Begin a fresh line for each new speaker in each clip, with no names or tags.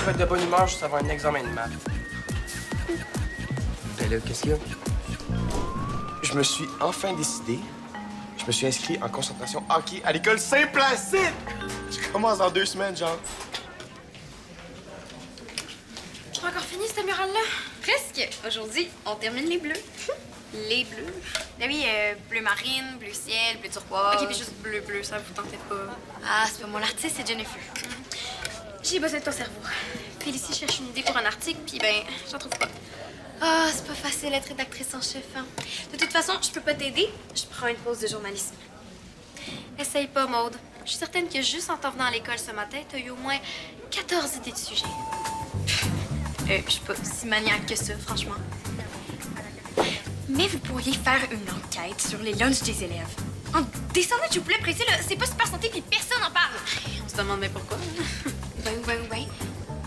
peux être de bonne humeur juste avant un examen de maths. Ben là, qu'est-ce qu'il y a? Je me suis enfin décidé. Je me suis inscrit en concentration hockey à l'école Saint-Placide! Je commence dans 2 semaines, genre.
Tu as encore fini cette murale-là?
Presque. Aujourd'hui, on termine les bleus. Les bleus.
Ben oui, bleu marine, bleu ciel, bleu turquoise.
OK, puis juste bleu, ça vous tentait pas.
Ah, c'est pas mon artiste, c'est Jennifer.
J'ai besoin de ton cerveau. Félicie cherche une idée pour un article, puis ben, j'en trouve pas.
Ah, c'est pas facile d'être rédactrice en chef, hein.
De toute façon, je peux pas t'aider. Je prends une pause de journalisme.
Essaye pas, Maude. Je suis certaine que juste en t'en venant à l'école ce matin, t'as eu au moins 14 idées de sujets.
Je suis pas si maniaque que ça, franchement. Mais vous pourriez faire une enquête sur les lunchs des élèves. En descendant, s'il vous plaît, précis, là, c'est pas super santé puis personne n'en parle.
On se demande bien pourquoi.
Ben.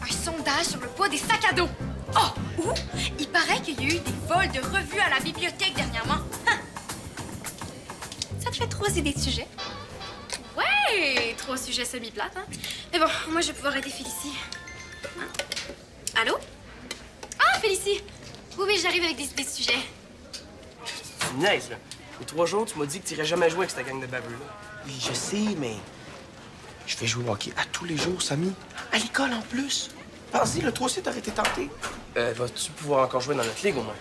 Un sondage sur le poids des sacs à dos. Oh! Ou il paraît qu'il y a eu des vols de revues à la bibliothèque dernièrement. Hein.
Ça te fait 3 idées de sujets?
Ouais! 3 sujets semi-plates, hein? Mais bon, moi, je vais pouvoir aider Félicie. Hein? Allô? Ah, Félicie! Oui, j'arrive avec des idées de sujets.
Tu me niaises, là. Il y a 3 jours, tu m'as dit que tu irais jamais jouer avec cette gang de baveux-là. Oui, je sais, mais... Je vais jouer au hockey à tous les jours, Samy. À l'école, en plus. Pense-y, le toi aussi, t'aurais été tenté. Vas-tu pouvoir encore jouer dans notre ligue, au moins?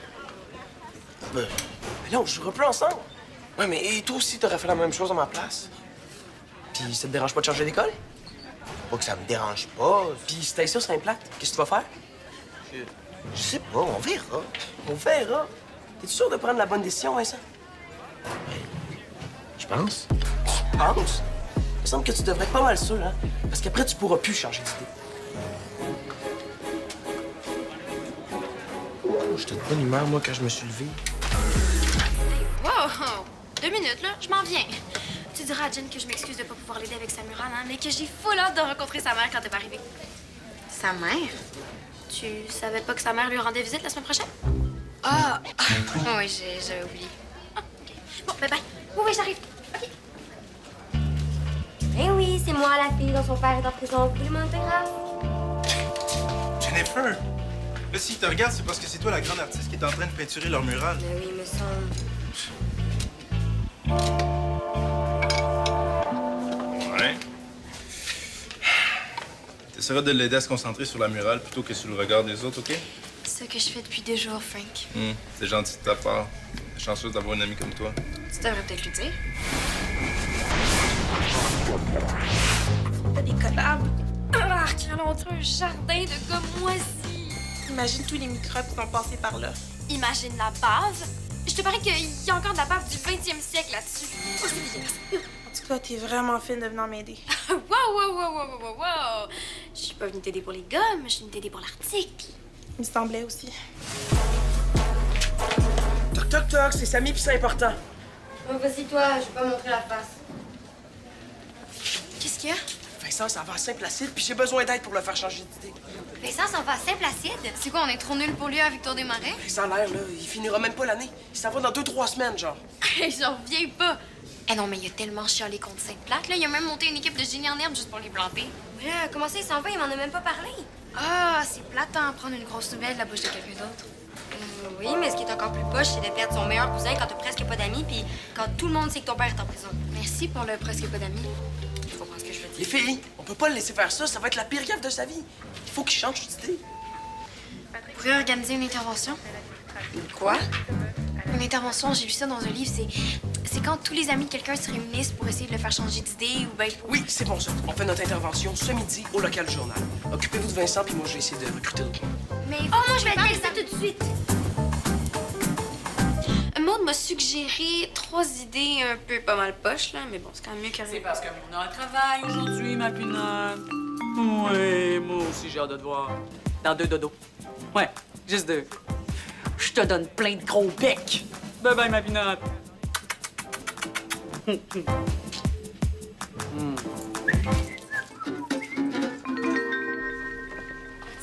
Mais là, on jouera plus ensemble. Ouais, mais et toi aussi, t'aurais fait la même chose à ma place. Puis ça te dérange pas de changer d'école?
Pas que ça me dérange pas.
Puis si t'as ça sur un plate, qu'est-ce que tu vas faire?
Je sais pas, on verra.
On verra. T'es sûr de prendre la bonne décision, Vincent?
Je pense.
Tu penses? Il me semble que tu devrais être pas mal sûr, hein? Parce qu'après, tu pourras plus changer d'idée. Oh, j'étais de bonne humeur, moi, quand je me suis levé.
Wow! 2 minutes, là, je m'en viens. Tu diras à Jen que je m'excuse de pas pouvoir l'aider avec sa murale, hein, mais que j'ai full hâte de rencontrer sa mère quand elle va arriver.
Sa mère?
Tu savais pas que sa mère lui rendait visite la semaine prochaine?
Ah! Oui, j'avais oublié.
Ah, OK. Bon, bye. Oui, j'arrive. OK.
Eh oui, c'est moi, la fille dont son père est en prison. Vous voulez mon autographe?
Jennifer! Là, si te regarde, c'est parce que c'est toi la grande artiste qui est en train de peinturer leur mural.
Ben oui, il me semble.
Ouais. T'essaieras de l'aider à se concentrer sur la murale plutôt que sur le regard des autres, OK?
C'est ce que je fais depuis 2 jours, Frank.
C'est gentil de ta part. T'es chanceuse d'avoir une amie comme toi.
Tu devrais peut-être lui dire.
T'as des collabs. Ah, quel on dirait un jardin de gommes moisis.
Imagine tous les microbes qui sont passés par là.
Imagine la bave. Je te parie qu'il y a encore de la bave du 20e siècle là-dessus. Oh, c'est dégueulasse.
En tout cas, t'es vraiment fine de venir m'aider.
Wow! Je suis pas venue t'aider pour les gommes, je suis venue t'aider pour l'article.
Il me semblait aussi.
Toc, c'est Samy puis c'est important.
Oh, vas-y, toi, je vais pas montrer la face.
Qu'est-ce qu'il y a?
Vincent, ça va à Saint-Placide puis j'ai besoin d'aide pour le faire changer d'idée.
Vincent s'en va à Saint-Placide.
C'est quoi, on est trop nuls pour lui à Victor Desmarais?
Ça a l'air, là, il finira même pas l'année. Il s'en va dans 2-3 semaines, genre.
J'en reviens pas. Eh non, mais il a tellement chialé contre Sainte-Plaque, là. Il a même monté une équipe de génie en herbe juste pour les planter.
Mais là, comment ça, il s'en va? Il m'en a même pas parlé.
Ah, c'est plate, hein, prendre une grosse nouvelle de la bouche de quelqu'un d'autre.
Oui, mais ce qui est encore plus poche, c'est de perdre son meilleur cousin quand t'as presque pas d'amis, puis quand tout le monde sait que ton père est en prison.
Merci pour le presque pas d'amis. Je comprends ce que je veux dire.
Les filles, on peut pas le laisser faire ça va être la pire gaffe de sa vie. Il faut qu'il change d'idée.
Vous pourriez organiser une intervention?
Quoi?
Une intervention, j'ai lu ça dans un livre, c'est quand tous les amis de quelqu'un se réunissent pour essayer de le faire changer d'idée ou bien pour...
Oui, c'est bon ça. On fait notre intervention ce midi au local journal. Occupez-vous de Vincent puis moi je vais essayer de recruter d'autres monde.
Mais...
Oh, moi, je vais te laisser tout de suite.
Maud m'a suggéré 3 idées un peu pas mal poches, là, mais bon, c'est quand même mieux que rien.
C'est parce que mon heure de travail aujourd'hui, ma pinotte. Oui, moi aussi, j'ai hâte de te voir. Dans 2 dodos. Ouais, juste 2. Je te donne plein de gros becs. Bye bye, ma pinotte.
Tu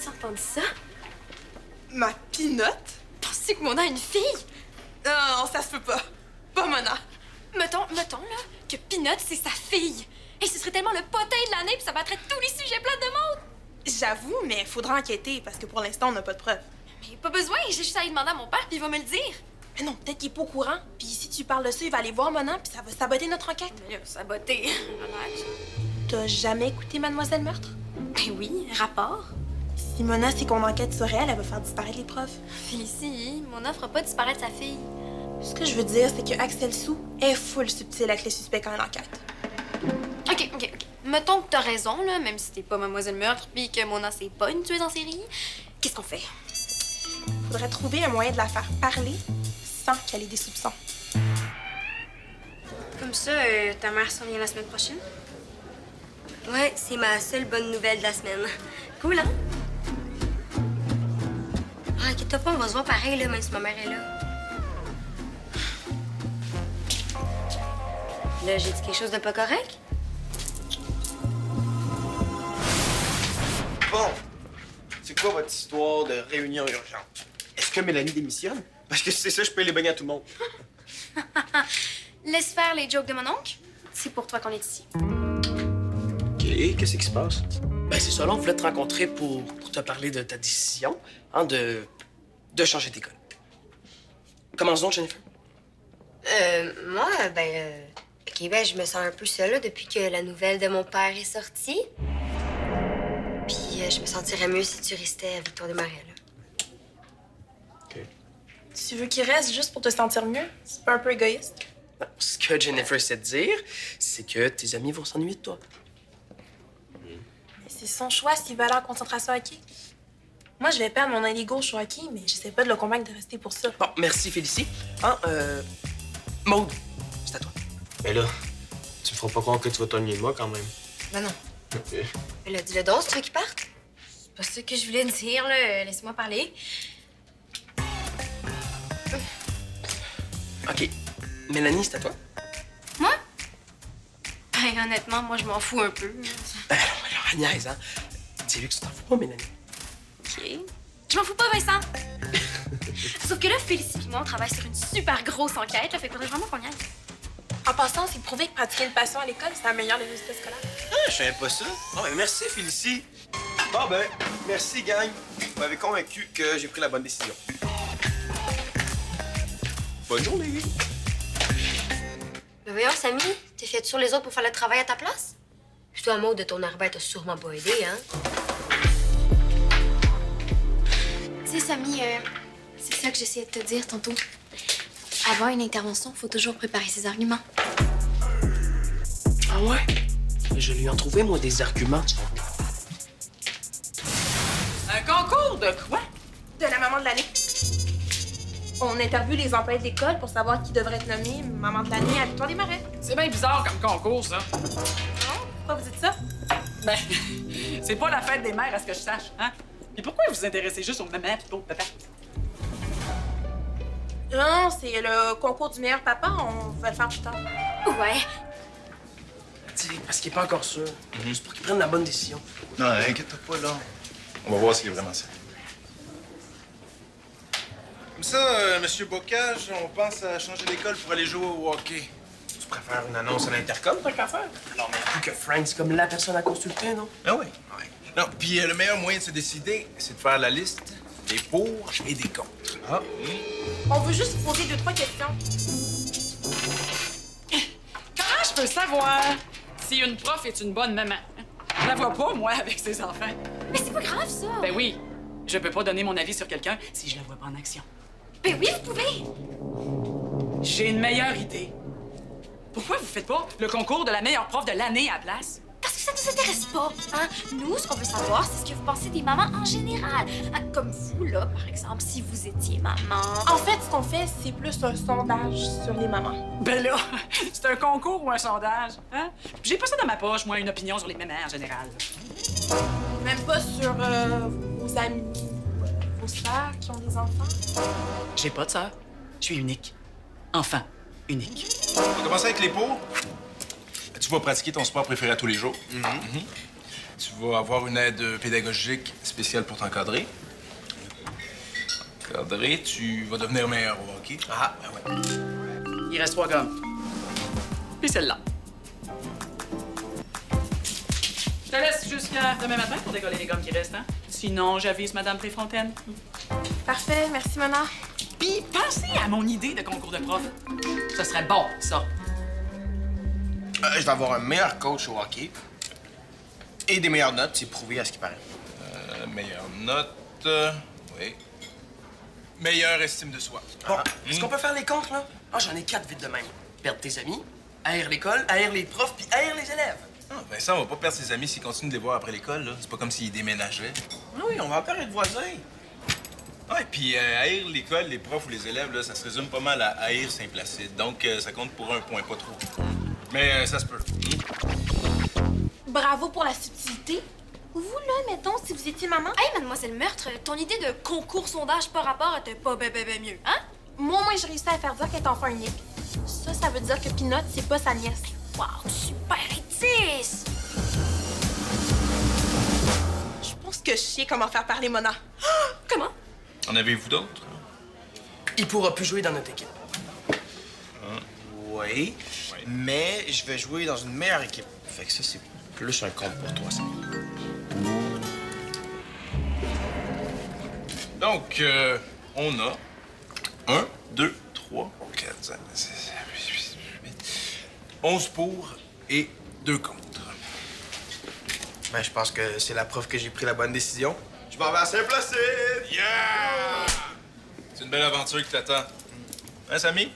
as entendu ça?
Ma pinotte?
Penses-tu que Mona a une fille?
Non, ça se peut pas. Pas Mona.
Mettons, là, que Peanut, c'est sa fille. Et ce serait tellement le potin de l'année, puis ça battrait tous les sujets plats de monde.
J'avoue, mais faudra enquêter parce que pour l'instant, on n'a pas de preuves.
Mais pas besoin, j'ai juste à aller demander à mon père, puis il va me le dire.
Mais non, peut-être qu'il est pas au courant. Puis si tu parles de ça, il va aller voir Mona, puis ça va saboter notre enquête.
Mais là, saboté. Relax.
T'as jamais écouté Mademoiselle Meurtre?
Ben oui, rapport.
Si Mona sait qu'on enquête sur elle, elle va faire disparaître les preuves.
Félicie, Mona fera pas disparaître sa fille.
Ce que je veux dire, c'est que Axel Sou est full subtil avec les suspects quand elle enquête.
OK. Mettons que t'as raison, là, même si t'es pas Mademoiselle Meurtre, puis que Mona, c'est pas une tueuse en série. Qu'est-ce qu'on fait?
Faudrait trouver un moyen de la faire parler sans qu'elle ait des soupçons.
Comme ça, ta mère s'en vient la semaine prochaine? Ouais, c'est ma seule bonne nouvelle de la semaine. Cool, hein? Ah, inquiète-toi pas, on va se voir pareil, là, même si ma mère est là. Là, j'ai dit quelque chose de pas correct?
Bon, c'est quoi votre histoire de réunion urgente? Est-ce que Mélanie démissionne? Parce que si c'est ça, je peux les baigner à tout le monde.
Laisse faire les jokes de mon oncle. C'est pour toi qu'on est ici.
OK, qu'est-ce qui se passe? Ben, c'est ça, là, on voulait te rencontrer pour te parler de ta décision, hein, de changer d'école. Commençons, Jennifer.
Moi, OK, ben, je me sens un peu seule là, depuis que la nouvelle de mon père est sortie. Puis je me sentirais mieux si tu restais avec ton démarré, là.
OK.
Tu veux qu'il reste juste pour te sentir mieux? C'est pas un peu égoïste?
Non, ce que Jennifer sait te dire, c'est que tes amis vont s'ennuyer de toi.
Mais c'est son choix s'il va aller en concentration hockey. Moi, je vais perdre mon ailier gauche au hockey, mais j'essaie pas de le convaincre de rester pour ça.
Bon, merci, Félicie. Hein, Maude, c'est à toi.
Mais là, tu me feras pas croire que tu vas t'ennuyer de moi quand même.
Ben non.
OK.
Elle a dit le don, c'est toi qui parte?
C'est pas ça que je voulais dire, là. Laisse-moi parler.
OK. Mélanie, c'est à toi?
Moi? Ben, honnêtement, moi, je m'en fous un peu.
Ben, alors, Agnès, hein. Dis-lui que tu t'en fous pas, Mélanie.
OK. Je m'en fous pas, Vincent. Sauf que là, Félicie et moi, on travaille sur une super grosse enquête, là, fait qu'il faudrait vraiment qu'on y aille.
En passant, c'est prouvé que pratiquer une passion à l'école, c'est améliore les résultats scolaires.
Ah, je savais pas ça.
Bon, ben, merci, Félicie. Bon, ben, merci, gang. Vous m'avez convaincu que j'ai pris la bonne décision. Bonne journée.
Ben voyons, Samy, t'es fière sur les autres pour faire le travail à ta place? Puis toi, Maud, de ton arbre, t'as sûrement pas aidé, hein?
Tu sais, Samy, c'est ça que j'essayais de te dire tantôt. Avant une intervention, faut toujours préparer ses arguments.
Ah ouais? Je lui en trouvais, moi, des arguments, tu vois.
Un concours de quoi?
De la maman de l'année. On interviewe les employés de l'école pour savoir qui devrait être nommée maman de l'année à Victoire des Marais.
C'est bien bizarre comme concours, ça.
Non? Pourquoi vous dites ça?
Ben, c'est pas la fête des mères, à ce que je sache, hein? Et pourquoi vous vous intéressez juste aux mamans plutôt que papa?
Non, c'est le concours du meilleur papa. On va le faire plus tard.
Ouais.
Tu sais, parce qu'il est pas encore sûr. C'est pour qu'il prenne la bonne décision.
Non, inquiète-toi pas, là. On va voir s'il est vraiment ça. Comme ça, Monsieur Bocage, on pense à changer d'école pour aller jouer au hockey.
Tu préfères une annonce à l'intercom, tant qu'à faire? Non, mais plus que Frank, c'est comme la personne à consulter, non?
Ah oui? Oui. Non, puis le meilleur moyen de se décider, c'est de faire la liste des pour et des contre.
Ah.
On veut juste poser 2-3 questions.
Comment je peux savoir si une prof est une bonne maman? Je la vois pas, moi, avec ses enfants.
Mais c'est pas grave, ça.
Ben oui, je peux pas donner mon avis sur quelqu'un si je la vois pas en action.
Ben oui, vous pouvez.
J'ai une meilleure idée. Pourquoi vous faites pas le concours de la meilleure prof de l'année à la place?
Parce que ça nous intéresse pas, hein. Nous, ce qu'on veut savoir, c'est ce que vous pensez des mamans en général. Hein, comme vous, là, par exemple, si vous étiez maman.
En fait, ce qu'on fait, c'est plus un sondage sur les mamans.
Ben là, c'est un concours ou un sondage, hein? J'ai pas ça dans ma poche, moi, une opinion sur les mamans en général.
Même pas sur vos amis ou vos sœurs qui ont des enfants.
J'ai pas de sœur. Je suis unique. Enfant unique.
On va commencer avec les pour. Tu vas pratiquer ton sport préféré à tous les jours. Tu vas avoir une aide pédagogique spéciale pour t'encadrer. Encadré, tu vas devenir meilleur au hockey.
Ah, ben ouais.
Il reste 3 gommes. Puis celle-là. te laisse jusqu'à demain matin pour décoller les gommes qui restent, hein? Sinon, j'avise Madame Préfontaine.
Parfait, merci, Mona.
Puis, pensez à mon idée de concours de prof. Ce serait bon, ça.
Je vais avoir un meilleur coach au hockey. Et des meilleures notes, c'est prouvé à ce qui paraît.
Meilleure note. Oui. Meilleure estime de soi.
Bon, est-ce qu'on peut faire les comptes, là? Ah, j'en ai 4 vite de même. Perdre tes amis, haïr l'école, haïr les profs, puis haïr les élèves.
Ah, Vincent, on va pas perdre ses amis s'il continue de les voir après l'école, là. C'est pas comme s'il déménageait.
Ah oui, on va encore être voisins.
Ouais, puis haïr l'école, les profs ou les élèves, là, ça se résume pas mal à haïr Saint-Placide. Donc, ça compte pour un point, pas trop. Mais ça se peut.
Bravo pour la subtilité. Vous, là, mettons, si vous étiez maman...
Hey, mademoiselle Meurtre, ton idée de concours sondage par rapport était pas ben mieux, hein?
Moi, au moins, j'ai réussi à faire dire qu'elle est enfant unique. Ça veut dire que Pinot, c'est pas sa nièce.
Wow, super étisse!
Je pense que je sais comment faire parler Mona.
Comment?
En avez-vous d'autres?
Il pourra plus jouer dans notre équipe. Oui, mais je vais jouer dans une meilleure équipe. Fait que ça, c'est plus un compte pour toi, ça.
Donc, on a 1, 2, 3, 4, 5, 6, 7, 8, 11 pour et 2 contre.
Ben, je pense que c'est la preuve que j'ai pris la bonne décision. Je m'en vais à Saint-Placide!
Yeah! C'est une belle aventure qui t'attend. Hein, Samy?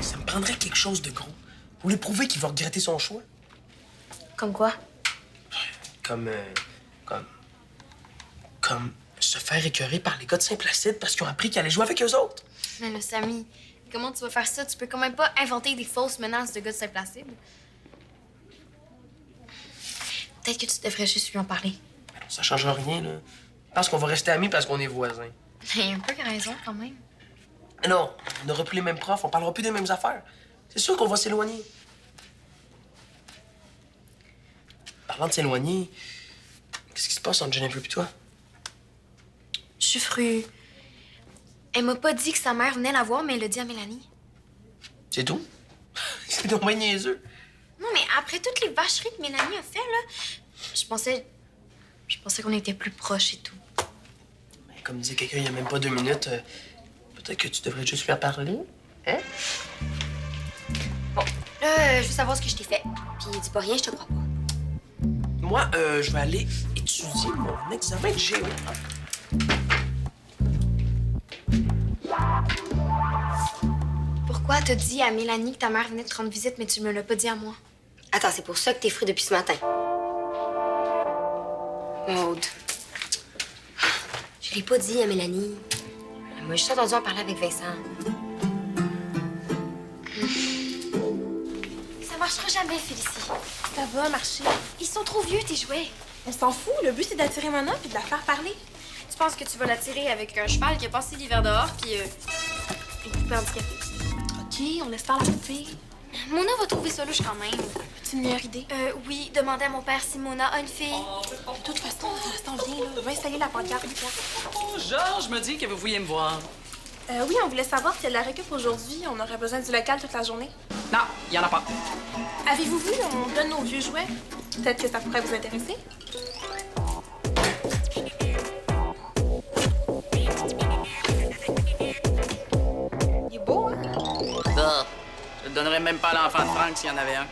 Ça me prendrait quelque chose de gros pour lui prouver qu'il va regretter son choix.
Comme quoi?
Comme se faire écœurer par les gars de Saint-Placide parce qu'ils ont appris qu'ils allaient jouer avec eux autres.
Mais là, Samy, comment tu vas faire ça? Tu peux quand même pas inventer des fausses menaces de gars de Saint-Placide. Peut-être que tu devrais juste lui en parler.
Mais non, ça changera rien, là. Je pense qu'on va rester amis parce qu'on est voisins.
Il a un peu raison, quand même.
Non, on n'aura plus les mêmes profs, on parlera plus des mêmes affaires. C'est sûr qu'on va s'éloigner. Parlant de s'éloigner, qu'est-ce qui se passe entre Jennifer et toi?
Je suis fru. Elle m'a pas dit que sa mère venait la voir, mais elle l'a dit à Mélanie.
C'est tout? C'est donc bien niaiseux.
Non, mais après toutes les vacheries que Mélanie a fait, là, je pensais qu'on était plus proches et tout.
Mais comme disait quelqu'un il y a même pas 2 minutes, peut-être que tu devrais juste lui en parler. Hein?
Bon, là, je veux savoir ce que je t'ai fait. Puis dis pas rien, je te crois pas.
Moi, je vais aller étudier mon examen de géo.
Pourquoi t'as dit à Mélanie que ta mère venait te rendre visite, mais tu me l'as pas dit à moi?
Attends, c'est pour ça que t'es fru depuis ce matin. Maude. Je l'ai pas dit à Mélanie. Elle m'a juste entendu en parler avec Vincent.
Ça marchera jamais, Félicie.
Ça va marcher.
Ils sont trop vieux, tes jouets.
On s'en fout. Le but, c'est d'attirer Mona puis de la faire parler.
Tu penses que tu vas l'attirer avec un cheval qui a passé l'hiver dehors, puis une poupée handicapée?
OK, on laisse faire la poupée.
Mona va trouver ça louche quand même.
C'est une meilleure idée.
Oui, demandez à mon père si Mona a une fille.
De toute façon, ça s'en vient, là. On va installer la pancarte.
Oh, Georges me dit que vous vouliez me voir.
Oui, on voulait savoir si elle la récup aujourd'hui. On aurait besoin du local toute la journée.
Non, il y en a pas.
Avez-vous vu, on donne nos vieux jouets. Peut-être que ça pourrait vous intéresser. Il est beau, hein?
Bah, je le donnerais même pas à l'enfant de Franck s'il y en avait un.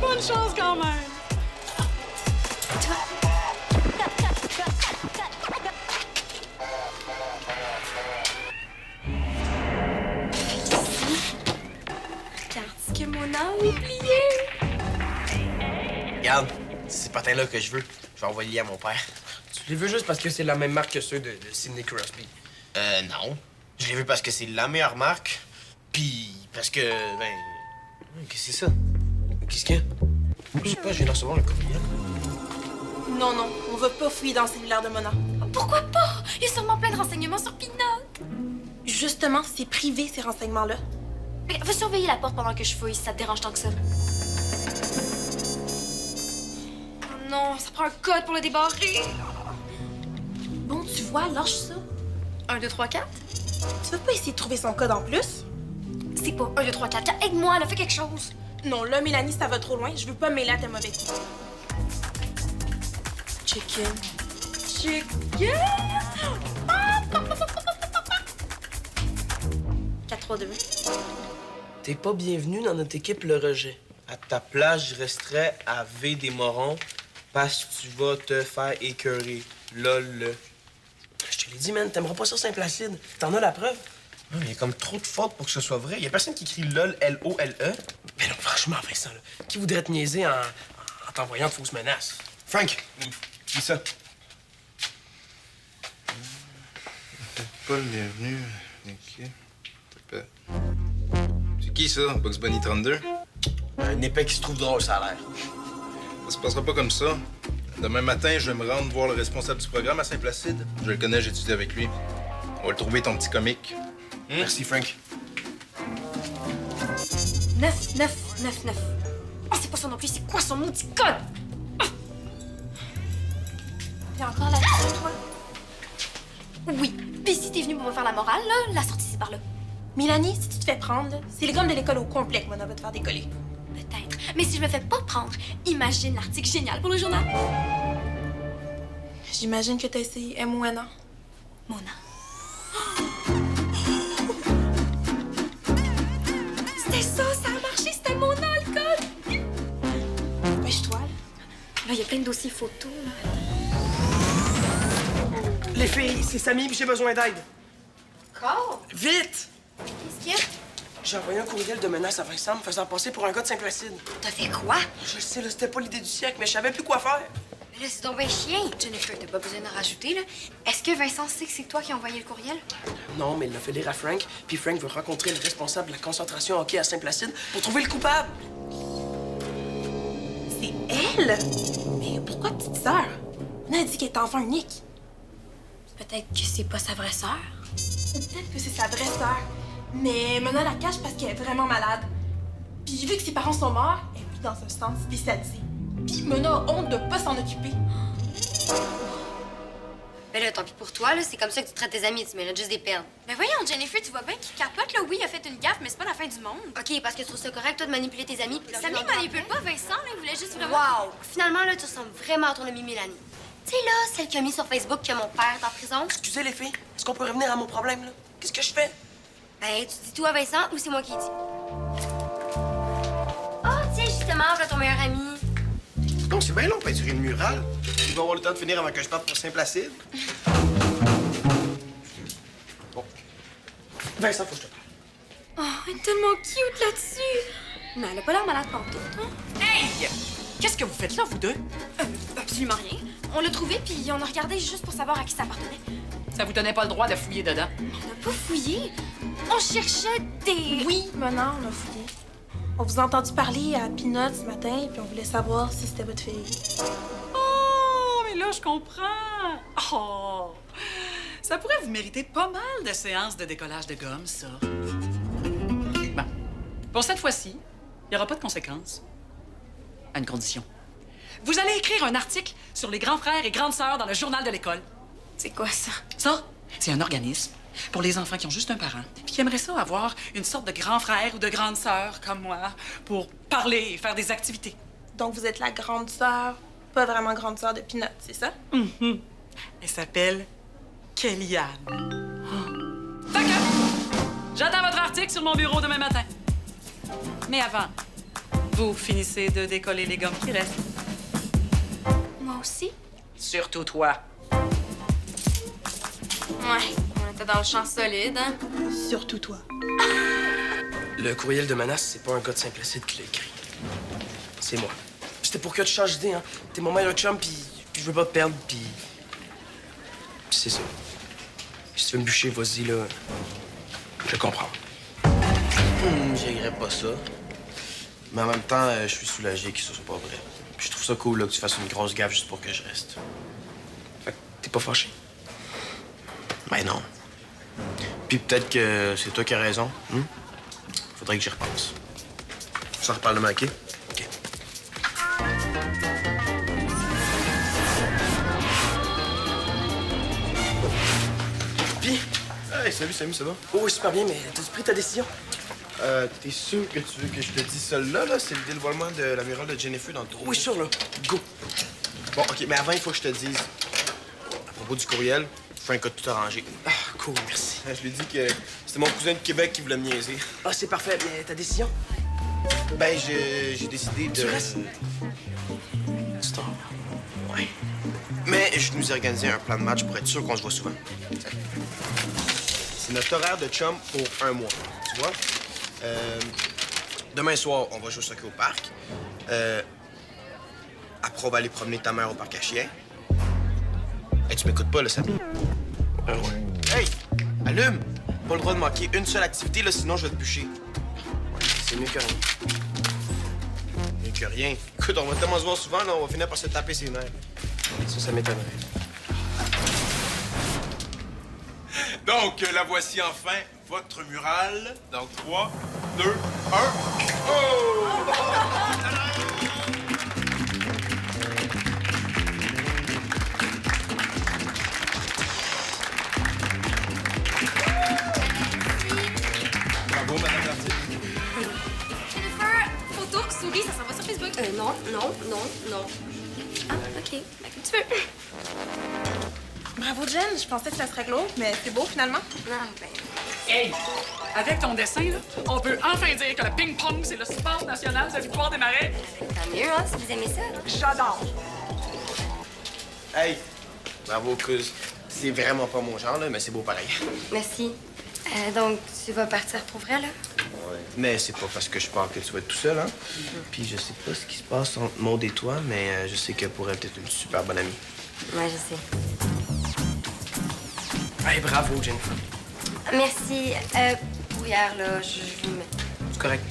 Bonne chance quand même.
Regarde ce que Mona a oublié.
Regarde, c'est ces patins-là que je veux. Je vais envoyer à mon père. Tu les veux juste parce que c'est la même marque que ceux de Sidney Crosby? Non. Je les veux parce que c'est la meilleure marque. Puis parce que, ben... Qu'est-ce que c'est ça? Qu'est-ce qu'il y a? Je sais pas, je viens de recevoir le courriel.
Non, non, on va pas fouiller dans le cellulaire de Mona.
Pourquoi pas? Il y a sûrement plein de renseignements sur Pinot.
Justement, c'est privé, ces renseignements-là.
Mais va surveiller la porte pendant que je fouille, si ça te dérange tant que ça. Oh non, ça prend un code pour le débarrer.
Bon, tu vois, lâche ça.
1, 2, 3, 4.
Tu veux pas essayer de trouver son code en plus?
c'est pas 1, 2, 3, 4. Aide-moi, là, fais quelque chose.
Non, là, Mélanie, ça va trop loin. Je veux pas me mêler à tes mauvais coups. Chicken. Chicken!
4-3-2.
T'es pas bienvenu dans notre équipe Le Rejet.
À ta place, je resterais à V des Morons parce que tu vas te faire écœurer. Lol.
Je te l'ai dit, man, t'aimeras pas ça Saint-Placide. T'en as la preuve?
Non, mais il y a comme trop de fautes pour que ce soit vrai. Il y a personne qui écrit LOL, L-O-L-E.
Mais non, franchement, Vincent, là, qui voudrait te niaiser en t'envoyant de fausses menaces?
Frank, dis ça. Pas le bienvenu. OK. C'est qui ça, Bugs Bunny 32?
Un épais qui se trouve drôle, ça a l'air.
Ça se passera pas comme ça. Demain matin, je vais me rendre voir le responsable du programme à Saint-Placide. Je le connais, j'ai étudié avec lui. On va le trouver, ton petit comique.
Merci, Frank.
9, 9, 9, 9.
Oh, c'est pas ça non plus, c'est quoi son maudit code?
T'es encore là-dessus, toi?
Oui. Puis si t'es venu pour me faire la morale, là, la sortie, c'est par là.
Mélanie, si tu te fais prendre, là, c'est les gommes de l'école au complet que Mona va te faire décoller.
Peut-être. Mais si je me fais pas prendre, imagine l'article génial pour le journal.
J'imagine que t'as essayé MONA.
Mona. C'était ça a marché, c'était Mona, le code.
Dépêche-toi, là.
Là, il y a plein de dossiers photos, là.
Les filles, c'est Samy, puis j'ai besoin d'aide.
Encore?
Vite!
Qu'est-ce qu'il y a?
J'ai envoyé un courriel de menace à Vincent me faisant passer pour un gars de Saint-Placide.
T'as fait quoi?
Je le sais, là, c'était pas l'idée du siècle, mais je savais plus quoi faire.
Mais là, c'est ton bien chien. Jennifer, t'as pas besoin de rajouter, là. Est-ce que Vincent sait que c'est toi qui as envoyé le courriel?
Non, mais il l'a fait lire à Frank, puis Frank veut rencontrer le responsable de la concentration hockey à Saint-Placide pour trouver le coupable.
C'est elle? Mais pourquoi petite sœur? On a dit qu'elle est enfant unique.
Peut-être que c'est pas sa vraie sœur.
Ou peut-être que c'est sa vraie sœur. Mais Mona la cache parce qu'elle est vraiment malade. Puis vu que ses parents sont morts, elle vit dans un centre spécialisé. Puis Mona a honte de pas s'en occuper.
Ben là, tant pis pour toi, là. C'est comme ça que tu traites tes amis. Tu mérites juste des peines.
Mais voyons, Jennifer, tu vois bien qu'il capote, là. Oui, il a fait une gaffe, mais c'est pas la fin du monde.
OK, parce que tu trouves ça correct, toi, de manipuler tes amis. Puis leur
Samy
faire entendre
manipule
après.
pas Vincent, là. Il voulait juste vraiment...
Wow! Finalement, là, tu ressembles vraiment à ton amie Mélanie. Tu sais, là, celle qui a mis sur Facebook que mon père est en prison.
Excusez les filles, est-ce qu'on peut revenir à mon problème, là? Qu'est-ce que je fais?
Ben, tu dis tout à Vincent ou c'est moi qui dis? Oh, tiens, justement, voilà ton meilleur ami.
Non, c'est bien long, peinturer une murale. Il va avoir le temps de finir avant que je parte pour Saint-Placide. Bon.
Vincent, faut que je te parle.
Oh, elle est tellement cute là-dessus. Mais elle a pas l'air malade pantoute, hein?
Hey! Qu'est-ce que vous faites là, vous deux?
Absolument rien. On l'a trouvé, puis on a regardé juste pour savoir à qui ça appartenait.
Ça vous donnait pas le droit de fouiller dedans?
On n'a pas fouillé. On cherchait des...
Oui, Mona, on a fouillé. On vous a entendu parler à Peanut ce matin, puis on voulait savoir si c'était votre fille.
Oh, mais là, je comprends. Oh, ça pourrait vous mériter pas mal de séances de décollage de gomme, ça. Bon, pour cette fois-ci, il n'y aura pas de conséquences. À une condition. Vous allez écrire un article sur les grands frères et grandes sœurs dans le journal de l'école.
C'est quoi ça?
Ça, c'est un organisme pour les enfants qui ont juste un parent, puis qui aimeraient ça avoir une sorte de grand frère ou de grande sœur comme moi pour parler et faire des activités.
Donc vous êtes la grande sœur, pas vraiment grande sœur de Peanut, c'est ça?
Elle s'appelle Kellyanne. Oh. Fait que, j'attends votre article sur mon bureau demain matin. Mais avant, vous finissez de décoller les gommes qui restent.
Moi aussi?
Surtout toi.
Ouais, on était dans le champ solide, hein?
Surtout toi.
Le courriel de menace, c'est pas un gars de Saint-Placide qui l'a écrit. C'est moi. C'était pour que tu changes d'idée, hein. T'es mon meilleur chum, puis je veux pas te perdre, puis c'est ça. Si tu veux me bûcher, vas-y, là. Je comprends.
J'aimerais pas ça. Mais en même temps, je suis soulagé que ce soit pas vrai. Puis je trouve ça cool là, que tu fasses une grosse gaffe juste pour que je reste.
Fait que t'es pas fâché.
Ben non. Puis peut-être que c'est toi qui as raison. Faudrait que j'y repense. On s'en reparle demain, OK?
OK. Puis,
Hey, salut, Samy, ça va?
oh, oui, super bien, mais t'as-tu pris ta décision?
T'es sûr que tu veux que je te dise celle-là, là? C'est le dévoilement de l'amiral de Jennifer dans le trou.
Oui, sûr, là. Go.
Bon, OK, mais avant, il faut que je te dise, à propos du courriel, Frank a tout arrangé.
Ah, cool, merci.
Je lui ai dit que c'était mon cousin de Québec qui voulait me niaiser.
Ah, c'est parfait, mais ta décision?
Ben, j'ai décidé de...
Tu restes?
Stop. Ouais. Mais je nous ai organisé un plan de match pour être sûr qu'on se voit souvent. C'est notre horaire de chum pour un mois, tu vois? Demain soir, on va jouer au soccer au parc. Après, on va aller promener ta mère au parc à chiens. Hey, tu m'écoutes pas, là, Samy?
Ouais.
Hey! Allume! Pas le droit de manquer une seule activité, là, sinon je vais te bûcher.
C'est mieux que rien.
Mieux que rien. Écoute, on va tellement se voir souvent, là, on va finir par se taper ses nerfs.
Ça m'étonnerait.
Donc, la voici enfin, votre murale, dans 3, 2, 1. Oh! Bravo, Madame l'artiste.
Jennifer, photo, souris, ça s'en va sur Facebook.
Non.
Ah, OK. Ben, comme tu veux.
Bravo, Jen. Je pensais que ça serait glauque, mais c'est beau finalement.
Non, ben...
Hey! Avec ton dessin, là, on peut enfin dire que le ping-pong, c'est le sport national de Victoire des Marais.
Tant mieux, hein, si vous aimez ça.
J'adore.
Hey! Bravo, cuz. C'est vraiment pas mon genre, là, mais c'est beau pareil.
Merci. Donc, tu vas partir pour vrai, là?
Ouais. Mais c'est pas parce que je pars que tu vas être tout seul, hein? Puis je sais pas ce qui se passe entre Maud et toi, mais je sais que pour elle, t'es une super bonne amie.
Ouais, je sais.
Hey, bravo, Jennifer.
Merci. Pour hier, là, je vous mets...
C'est correct.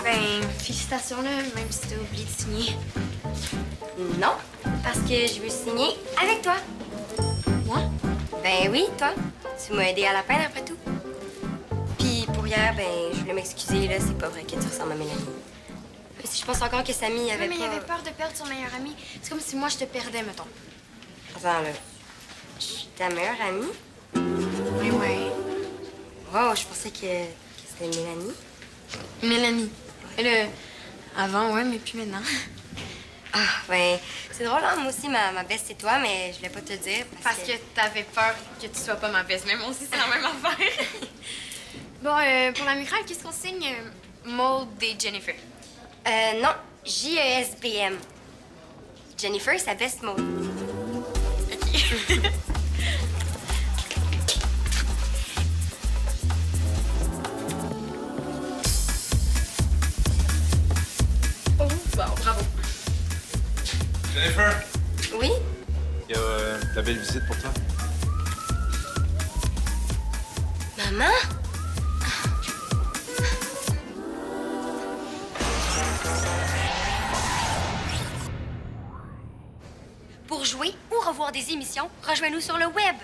Ben, félicitations, là, même si t'as oublié de signer.
Non, parce que je veux signer avec toi.
Moi?
Ben oui, toi. Tu m'as aidé à la peine, après tout. Puis pour hier, ben, je voulais m'excuser, là. C'est pas vrai que tu ressembles à Mélanie. Mais si je pense encore que Samy avait
Ouais, mais
pas...
il avait peur de perdre son meilleur ami. C'est comme si moi, je te perdais, mettons.
Attends, là. Je suis ta meilleure amie?
Oui, ouais.
Wow, je pensais que c'était Mélanie.
Mélanie. Elle, avant, ouais, mais plus maintenant.
Ah, ben, c'est drôle, hein? Moi aussi, ma beste, c'est toi, mais je voulais pas te le dire
Parce que t'avais peur que tu sois pas ma best. Mais moi aussi, c'est la même affaire. Bon, pour la murale, qu'est-ce qu'on signe? Maud et Jennifer.
Non, J-E-S-B-M. Jennifer, sa best mode.
OK. Oh, bon, bravo.
Jennifer,
Oui?
il y a la belle visite pour toi.
Maman? Pour jouer ou revoir des émissions, rejoins-nous sur le web.